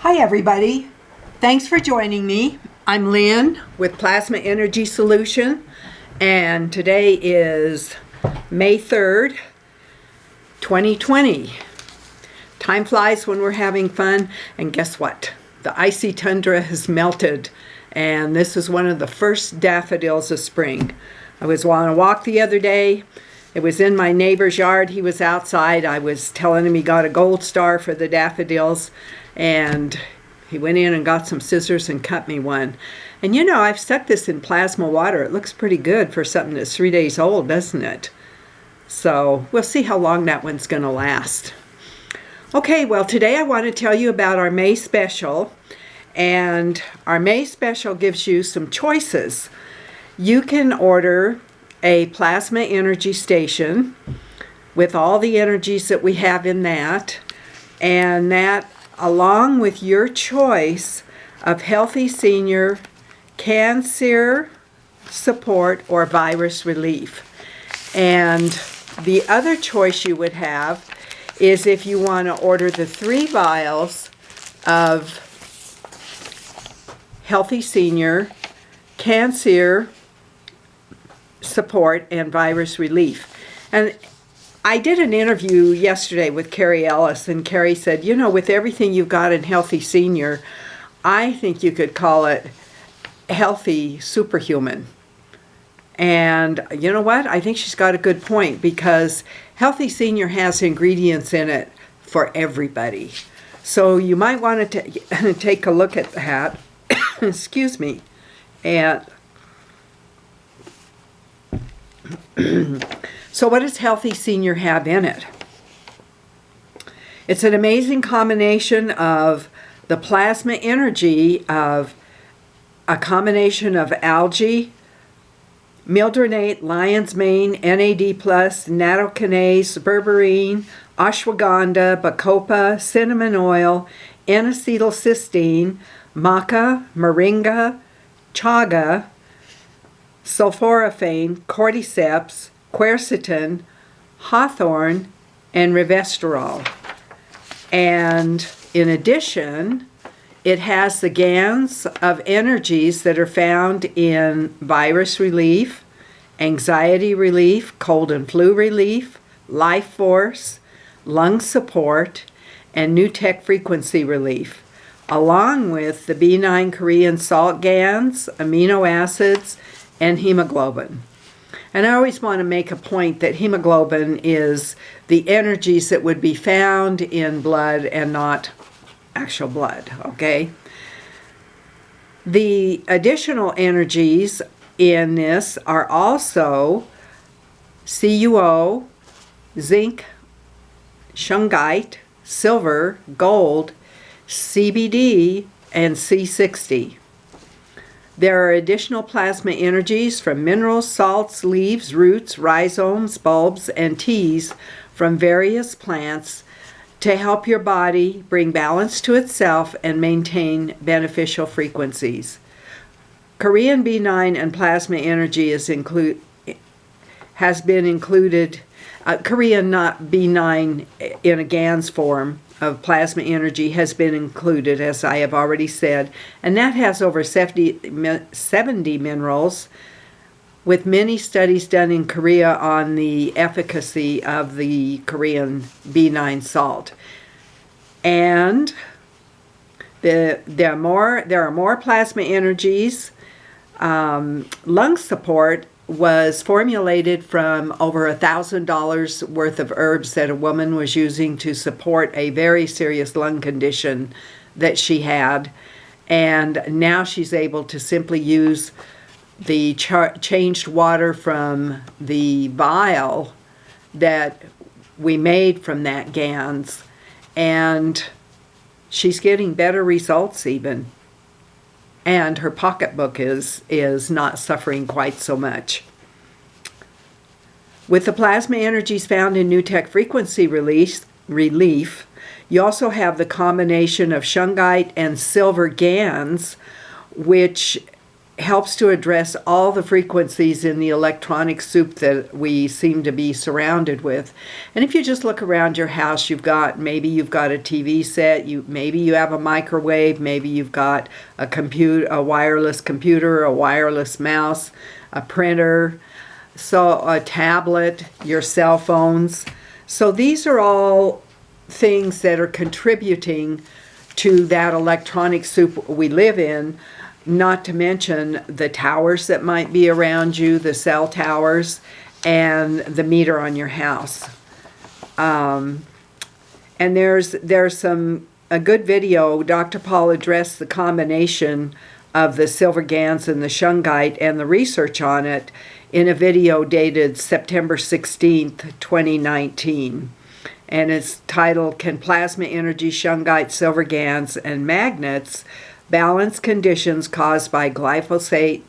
Hi everybody, thanks for joining me. I'm Lynn with Plasma Energy Solution, and today is May 3rd, 2020. Time flies when we're having fun, and guess what? The icy tundra has melted, and this is one of the first daffodils of spring. I was on a walk the other day. It was in my neighbor's yard. He was outside. I was telling him he got a gold star for the daffodils, and he went in and got some scissors and cut me one. And you know, I've stuck this in plasma water. It looks pretty good for something that's 3 days old, doesn't it? So we'll see how long that one's going to last. Okay, well, today I want to tell you about our May special. And our May special gives you some choices. You can order a plasma energy station with all the energies that we have in that, and that along with your choice of healthy senior, cancer support, or virus relief. And the other choice you would have is if you want to order the 3 vials of healthy senior, cancer support, and virus relief. And I did an interview yesterday with Carrie Ellis, and Carrie said, you know, with everything you've got in Healthy Senior, I think you could call it Healthy Superhuman. And you know what? I think she's got a good point, because Healthy Senior has ingredients in it for everybody. So you might want to take a look at that. Excuse me. And so what does Healthy Senior have in it? It's an amazing combination of the plasma energy of a combination of algae, mildronate, lion's mane, NAD+, nattokinase, berberine, ashwagandha, bacopa, cinnamon oil, N-acetylcysteine, maca, moringa, chaga, sulforaphane, cordyceps, quercetin, hawthorn, and resveratrol. And in addition, it has the GANs of energies that are found in virus relief, anxiety relief, cold and flu relief, life force, lung support, and new tech frequency relief, along with the B9 Korean salt GANs, amino acids, and hemoglobin. And I always want to make a point that hemoglobin is the energies that would be found in blood and not actual blood, okay? The additional energies in this are also CuO, zinc, shungite, silver, gold, CBD, and C60. There are additional plasma energies from minerals, salts, leaves, roots, rhizomes, bulbs, and teas from various plants to help your body bring balance to itself and maintain beneficial frequencies. Korean B9 and plasma energy has been included, Korean not B9 in a GANs form of plasma energy has been included, as I have already said, and that has over 70 minerals, with many studies done in Korea on the efficacy of the Korean B9 salt. And there are more plasma energies. Lung support was formulated from over $1,000 worth of herbs that a woman was using to support a very serious lung condition that she had. And now she's able to simply use the changed water from the vial that we made from that GANs. And she's getting better results even. And her pocketbook is not suffering quite so much. With the plasma energies found in new tech frequency relief, you also have the combination of shungite and silver GANs, which helps to address all the frequencies in the electronic soup that we seem to be surrounded with. And if you just look around your house, maybe you've got a TV set, maybe you have a microwave, maybe you've got a wireless computer, a wireless mouse, a printer, so a tablet, your cell phones. So these are all things that are contributing to that electronic soup we live in. Not to mention the towers that might be around you, the cell towers, and the meter on your house. And there's a good video. Dr. Paul addressed the combination of the silver GANs and the shungite and the research on it in a video dated September 16th, 2019. And it's titled, "Can Plasma Energy, Shungite, Silver GANs, and Magnets Balance Conditions Caused by Glyphosate,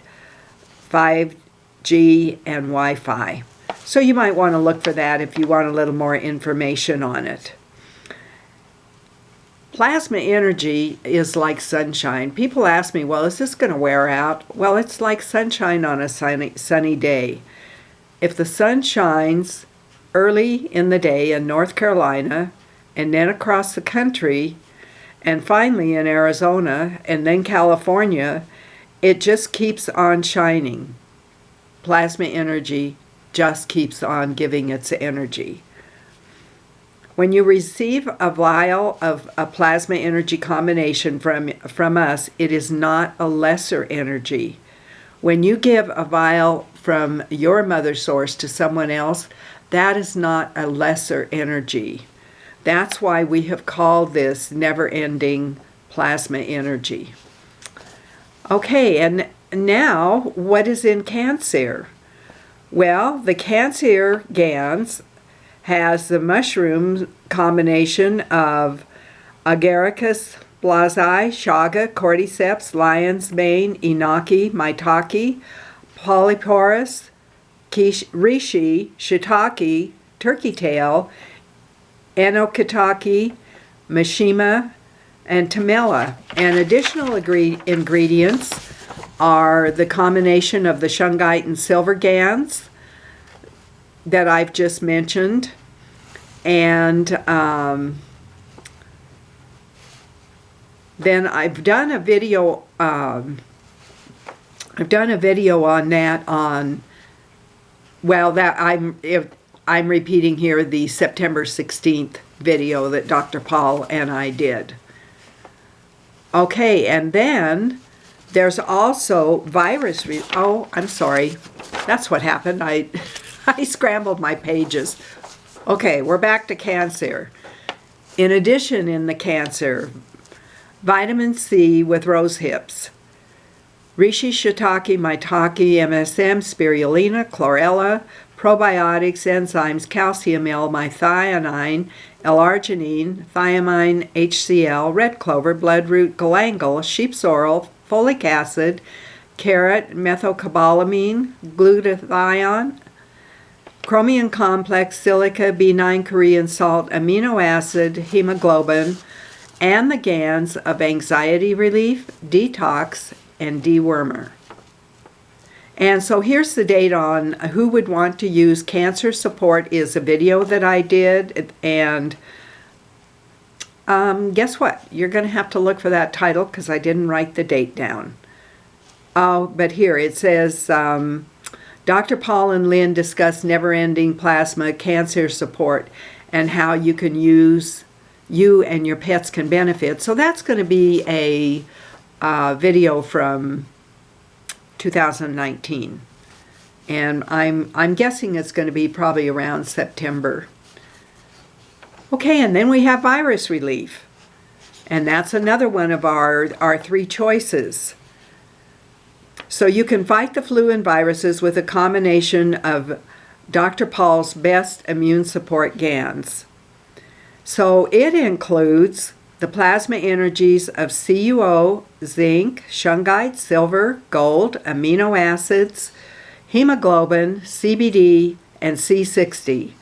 5G, and Wi-Fi?" So you might want to look for that if you want a little more information on it. Plasma energy is like sunshine. People ask me, well, is this going to wear out? Well, it's like sunshine on a sunny day. If the sun shines early in the day in North Carolina, and then across the country, and finally in Arizona, and then California, it just keeps on shining. Plasma energy just keeps on giving its energy. When you receive a vial of a plasma energy combination from us, it is not a lesser energy. When you give a vial from your mother source to someone else, that is not a lesser energy. That's why we have called this never-ending plasma energy. Okay, and now what is in Cancer? Well, the Cancer GANs has the mushroom combination of Agaricus blazei, chaga, cordyceps, lion's mane, inaki, maitake, polyporus, reishi, shiitake, turkey tail, enokitake, mishima, and tamela. And additional ingredients are the combination of the shungite and silver GANs that I've just mentioned, and then I've done a video. On that I'm repeating here the September 16th video that Dr. Paul and I did. Okay, and then there's also virus. I'm sorry, that's what happened. I scrambled my pages. Okay, we're back to Cancer. In addition, in the Cancer, vitamin C with rose hips, reishi, shiitake, maitake, MSM, spirulina, chlorella, probiotics, enzymes, calcium, L-methionine, L-arginine, thiamine, HCl, red clover, bloodroot, galangal, sheep's oil, folic acid, carrot, methylcobalamin, glutathione, chromium complex, silica, B9 Korean salt, amino acid, hemoglobin, and the GANs of anxiety relief, detox, and dewormer. And so here's the date on who would want to use Cancer Support is a video that I did, and guess what? You're going to have to look for that title because I didn't write the date down. Oh, but here it says, Dr. Paul and Lynn discuss never-ending plasma Cancer Support and how you and your pets can benefit. So that's going to be a video from 2019, and I'm guessing it's going to be probably around September. Okay, and then we have virus relief, and that's another one of our three choices. So you can fight the flu and viruses with a combination of Dr. Paul's best immune support GANs. So it includes the plasma energies of CuO, zinc, shungite, silver, gold, amino acids, hemoglobin, CBD, and C60.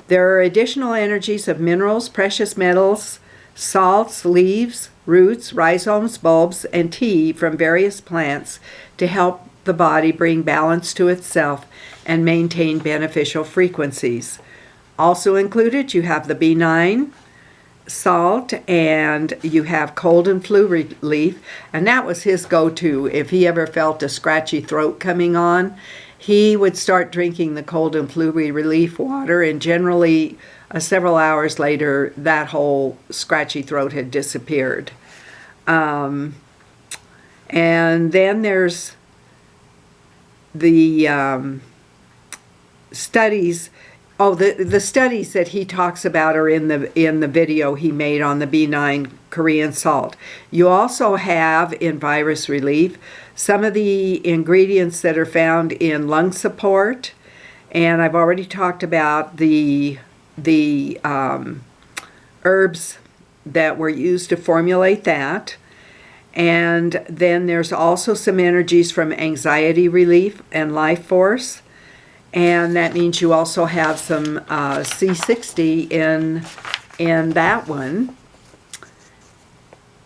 There are additional energies of minerals, precious metals, salts, leaves, roots, rhizomes, bulbs, and tea from various plants to help the body bring balance to itself and maintain beneficial frequencies. Also included, you have the B9 salt, and you have cold and flu relief, and that was his go-to. If he ever felt a scratchy throat coming on, he would start drinking the cold and flu relief water, and generally several hours later that whole scratchy throat had disappeared. And then there's the studies. Oh, the studies that he talks about are in the video he made on the B9 Korean salt. You also have in virus relief some of the ingredients that are found in lung support, and I've already talked about the herbs that were used to formulate that. And then there's also some energies from anxiety relief and life force. And that means you also have some C60 in that one.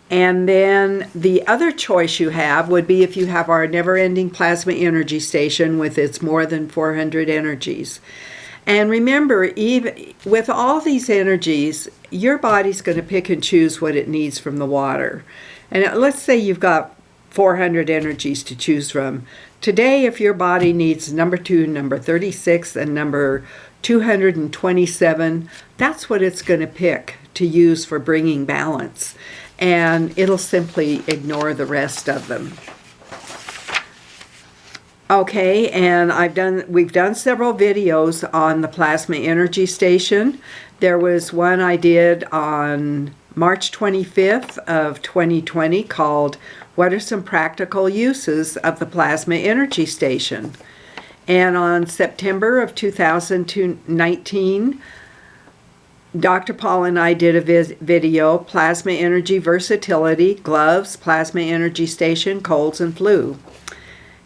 And then the other choice you have would be if you have our never-ending plasma energy station with its more than 400 energies. And remember, even with all these energies, your body's going to pick and choose what it needs from the water. And let's say you've got 400 energies to choose from. Today, if your body needs number 2, number 36, and number 227, that's what it's going to pick to use for bringing balance. And it'll simply ignore the rest of them. Okay, and we've done several videos on the plasma energy station. There was one I did on March 25th of 2020 called "What are some practical uses of the plasma energy station?" And on September of 2019, Dr. Paul and I did a video, Plasma Energy Versatility, Gloves, Plasma Energy Station, Colds and Flu.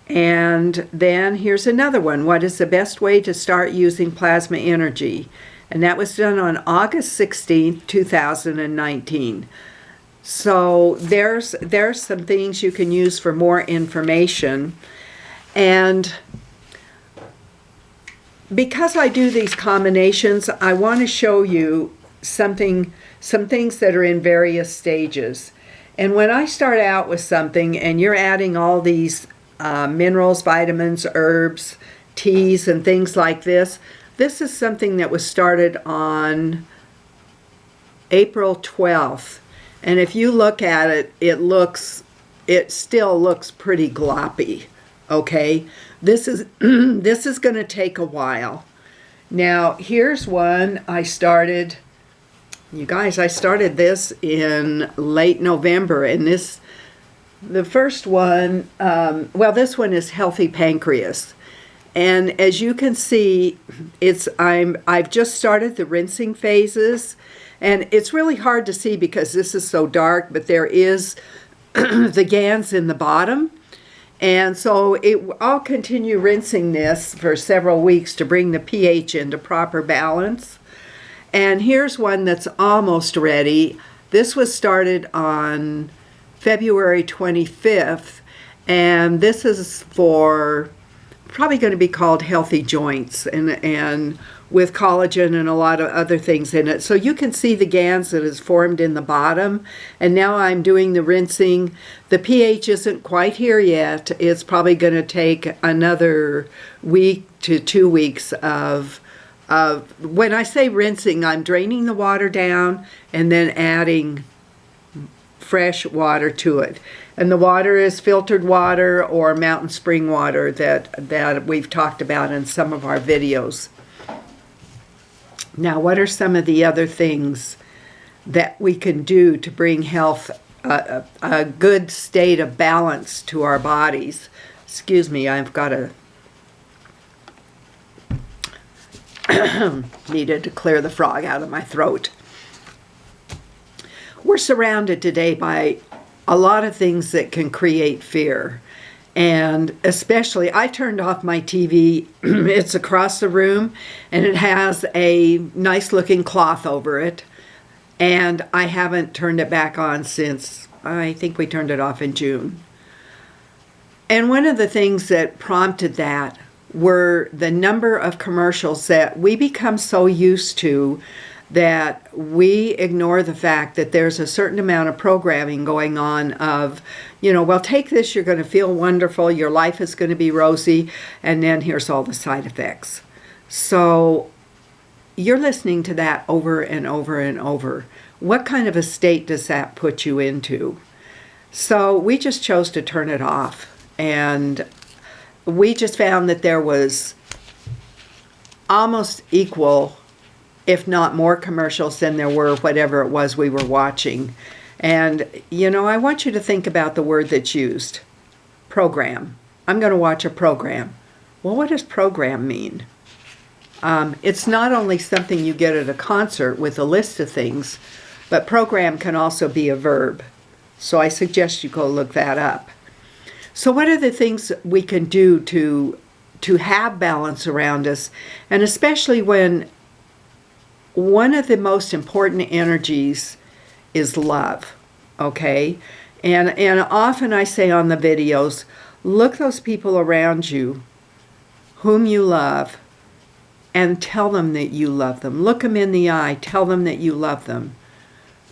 And then here's another one, what is the best way to start using plasma energy? And that was done on August 16th, 2019. So there's some things you can use for more information. And because I do these combinations, I want to show you some things that are in various stages. And when I start out with something and you're adding all these minerals, vitamins, herbs, teas, and things like this, this is something that was started on April 12th. And if you look at it, it still looks pretty gloppy, okay? This is going to take a while. Now, here's one I started. You guys, I started this in late November, and the first one, this one is Healthy Pancreas. And as you can see, I've just started the rinsing phases, and it's really hard to see because this is so dark, but there is the GANs in the bottom. And so I'll continue rinsing this for several weeks to bring the pH into proper balance. And here's one that's almost ready. This was started on February 25th, and this is for probably going to be called Healthy Joints, and with collagen and a lot of other things in it. So you can see the GANs that is formed in the bottom, and now I'm doing the rinsing. The pH isn't quite here yet. It's probably going to take another week to 2 weeks of when I say rinsing, I'm draining the water down and then adding fresh water to it. And the water is filtered water or mountain spring water that we've talked about in some of our videos. Now, what are some of the other things that we can do to bring health, a good state of balance to our bodies? Excuse me, I've got needed to clear the frog out of my throat. We're surrounded today by a lot of things that can create fear. And especially, I turned off my TV. It's across the room, and it has a nice looking cloth over it. And I haven't turned it back on since, I think we turned it off in June. And one of the things that prompted that were the number of commercials that we become so used to that we ignore the fact that there's a certain amount of programming going on of, well, take this, you're going to feel wonderful, your life is going to be rosy, and then here's all the side effects. So you're listening to that over and over and over. What kind of a state does that put you into? So we just chose to turn it off. And we just found that there was almost equal, if not more commercials than there were whatever it was we were watching. And, I want you to think about the word that's used. Program. I'm going to watch a program. Well, what does program mean? It's not only something you get at a concert with a list of things, but program can also be a verb. So I suggest you go look that up. So what are the things we can do to have balance around us? And especially when one of the most important energies is love, okay? And often I say on the videos, look those people around you whom you love and tell them that you love them. Look them in the eye, tell them that you love them.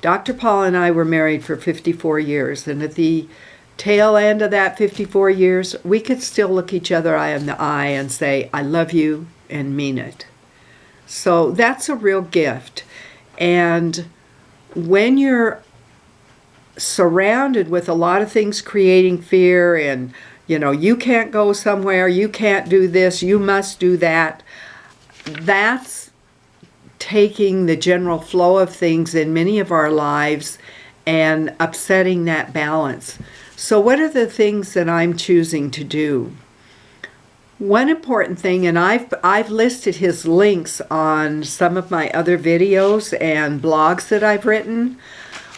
Dr. Paul and I were married for 54 years, and at the tail end of that 54 years, we could still look each other in the eye and say, I love you, and mean it. So that's a real gift. And when you're surrounded with a lot of things creating fear and, you can't go somewhere, you can't do this, you must do that, that's taking the general flow of things in many of our lives and upsetting that balance. So what are the things that I'm choosing to do? One important thing, and I've listed his links on some of my other videos and blogs that I've written.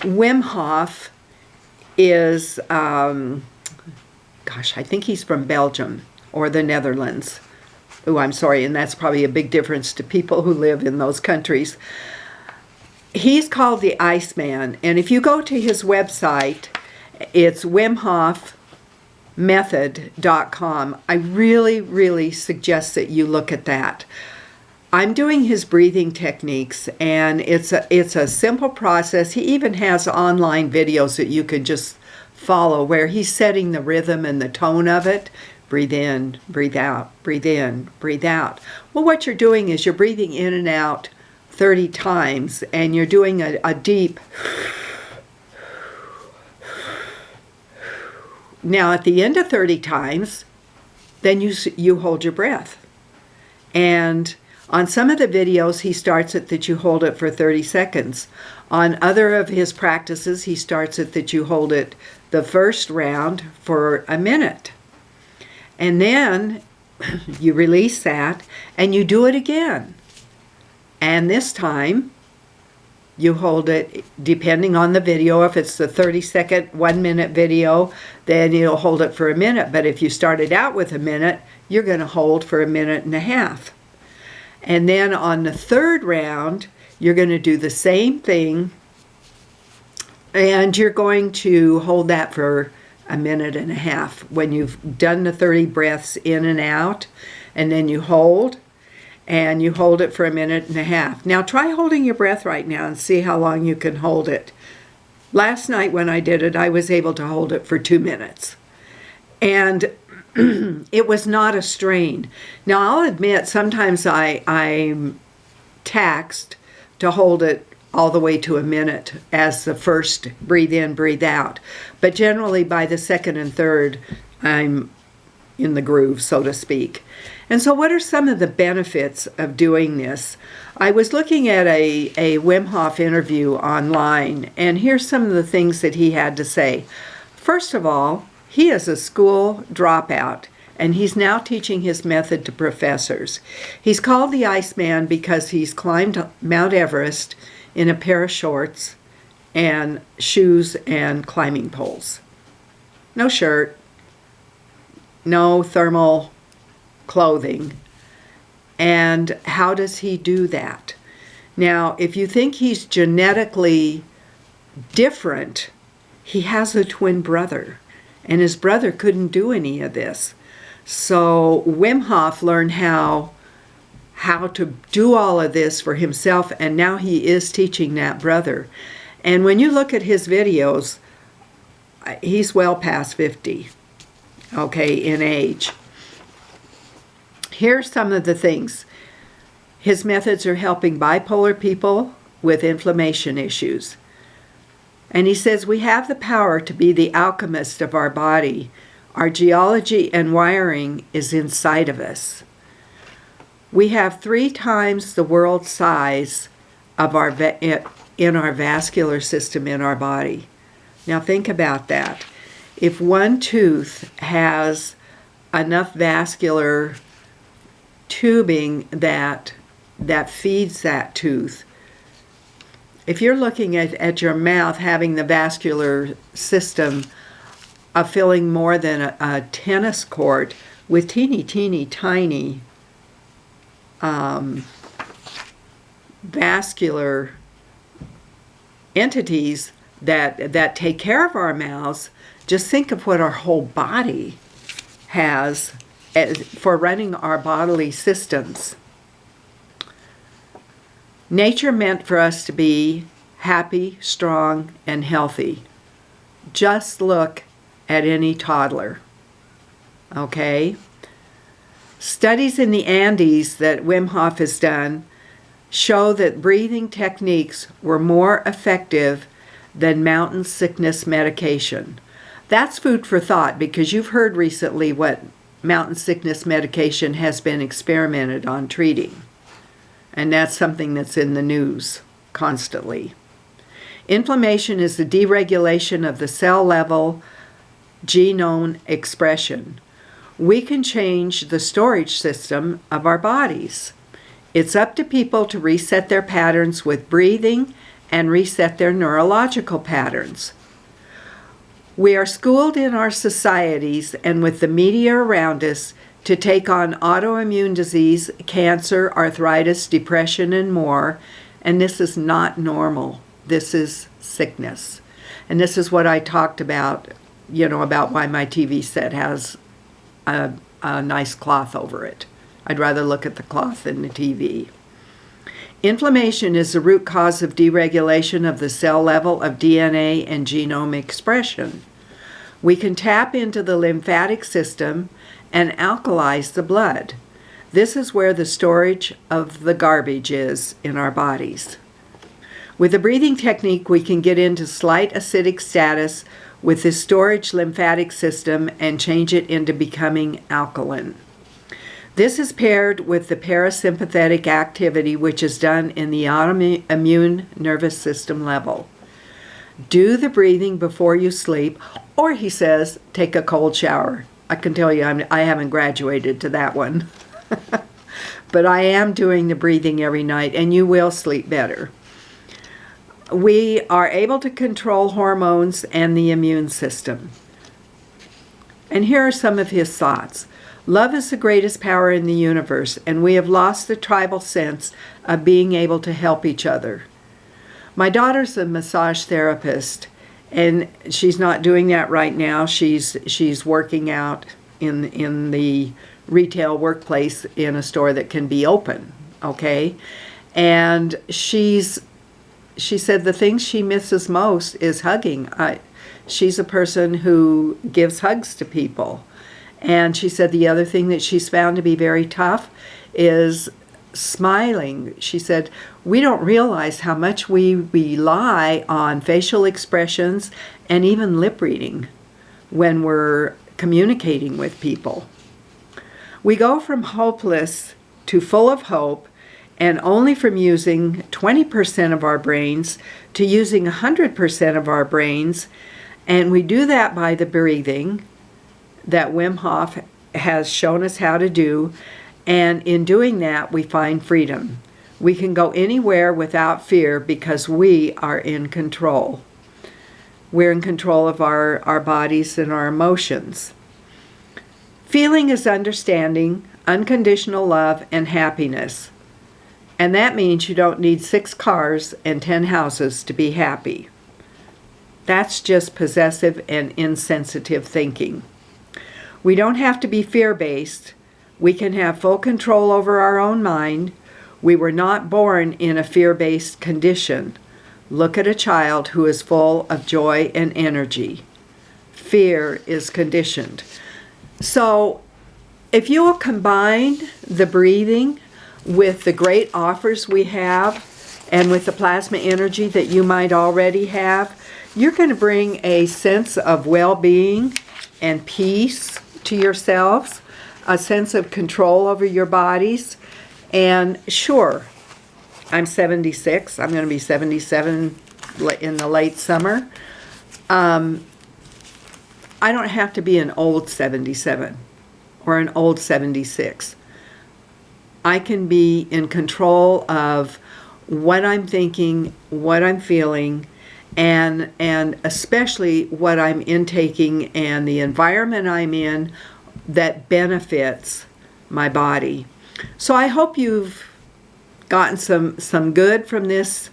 Wim Hof is, I think he's from Belgium or the Netherlands. Oh, I'm sorry, and that's probably a big difference to people who live in those countries. He's called the Iceman, and if you go to his website, it's WimHofMethod.com. I really, really suggest that you look at that. I'm doing his breathing techniques, and it's a simple process. He even has online videos that you could just follow where he's setting the rhythm and the tone of it. Breathe in, breathe out, breathe in, breathe out. Well, what you're doing is you're breathing in and out 30 times, and you're doing a deep. Now, at the end of 30 times, then you hold your breath. And on some of the videos, he starts it that you hold it for 30 seconds. On other of his practices, he starts it that you hold it the first round for a minute. And then you release that, and you do it again. And this time, you hold it, depending on the video. If it's the 30-second, 1-minute video, then you'll hold it for a minute. But if you started out with a minute, you're going to hold for a minute and a half. And then on the third round, you're going to do the same thing. And you're going to hold that for a minute and a half. When you've done the 30 breaths in and out, and then you hold. And you hold it for a minute and a half. Now try holding your breath right now and see how long you can hold it. Last night when I did it, I was able to hold it for 2 minutes. And it was not a strain. Now I'll admit sometimes I'm taxed to hold it all the way to a minute as the first breathe in, breathe out. But generally by the second and third, I'm in the groove, so to speak. And so what are some of the benefits of doing this? I was looking at a Wim Hof interview online, and here's some of the things that he had to say. First of all, he is a school dropout, and he's now teaching his method to professors. He's called the Iceman because he's climbed Mount Everest in a pair of shorts and shoes and climbing poles. No shirt, no thermal clothing. And how does he do that? Now, if you think he's genetically different, he has a twin brother, and his brother couldn't do any of this. So Wim Hof learned how to do all of this for himself, and now he is teaching that brother. And when you look at his videos, he's well past 50, okay, in age. Here's some of the things. His methods are helping bipolar people with inflammation issues. And he says we have the power to be the alchemist of our body. Our geology and wiring is inside of us. We have 3 times the world size of in our vascular system in our body. Now think about that. If one tooth has enough vascular tubing that feeds that tooth, if you're looking at your mouth having the vascular system filling more than a tennis court with teeny tiny vascular entities that take care of our mouths, just think of what our whole body has for running our bodily systems. Nature meant for us to be happy, strong, and healthy. Just look at any toddler, okay? Studies in the Andes that Wim Hof has done show that breathing techniques were more effective than mountain sickness medication. That's food for thought, because you've heard recently what mountain sickness medication has been experimented on treating. And that's something that's in the news constantly. Inflammation is the deregulation of the cell level genome expression. We can change the storage system of our bodies. It's up to people to reset their patterns with breathing and reset their neurological patterns. We are schooled in our societies and with the media around us to take on autoimmune disease, cancer, arthritis, depression, and more, and this is not normal. This is sickness. And this is what I talked about, about why my TV set has a nice cloth over it. I'd rather look at the cloth than the TV. Inflammation is the root cause of deregulation of the cell level of DNA and genome expression. We can tap into the lymphatic system and alkalize the blood. This is where the storage of the garbage is in our bodies. With the breathing technique, we can get into slight acidic status with the storage lymphatic system and change it into becoming alkaline. This is paired with the parasympathetic activity, which is done in the autoimmune nervous system level. Do the breathing before you sleep, or he says, take a cold shower. I can tell you I haven't graduated to that one. But I am doing the breathing every night, and you will sleep better. We are able to control hormones and the immune system. And here are some of his thoughts. Love is the greatest power in the universe, and we have lost the tribal sense of being able to help each other. My daughter's a massage therapist, and she's not doing that right now. She's working out in the retail workplace in a store that can be open, okay? And she said the thing she misses most is hugging. She's a person who gives hugs to people. And she said the other thing that she's found to be very tough is smiling. She said, we don't realize how much we rely on facial expressions and even lip reading when we're communicating with people. We go from hopeless to full of hope, and only from using 20% of our brains to using 100% of our brains. And we do that by the breathing that Wim Hof has shown us how to do. And in doing that, we find freedom. We can go anywhere without fear because we are in control. We're in control of our bodies and our emotions. Feeling is understanding, unconditional love, and happiness. And that means you don't need 6 cars and 10 houses to be happy. That's just possessive and insensitive thinking. We don't have to be fear-based. We can have full control over our own mind. We were not born in a fear-based condition. Look at a child who is full of joy and energy. Fear is conditioned. So if you will combine the breathing with the great offers we have and with the plasma energy that you might already have, you're going to bring a sense of well-being and peace to yourselves, a sense of control over your bodies. And sure, I'm 76. I'm going to be 77 in the late summer. I don't have to be an old 77 or an old 76. I can be in control of what I'm thinking, what I'm feeling, and especially what I'm intaking and the environment I'm in that benefits my body. So I hope you've gotten some good from this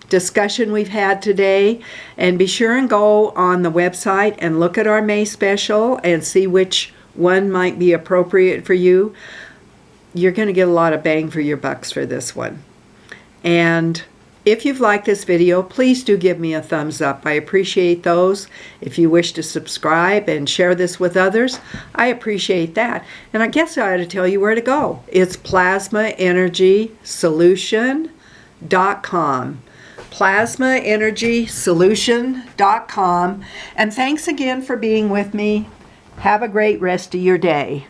discussion we've had today, and be sure and go on the website and look at our May special and see which one might be appropriate for you. You're going to get a lot of bang for your bucks for this one. And if you've liked this video, please do give me a thumbs up. I appreciate those. If you wish to subscribe and share this with others, I appreciate that. And I guess I ought to tell you where to go. It's plasmaenergysolution.com. plasmaenergysolution.com. And thanks again for being with me. Have a great rest of your day.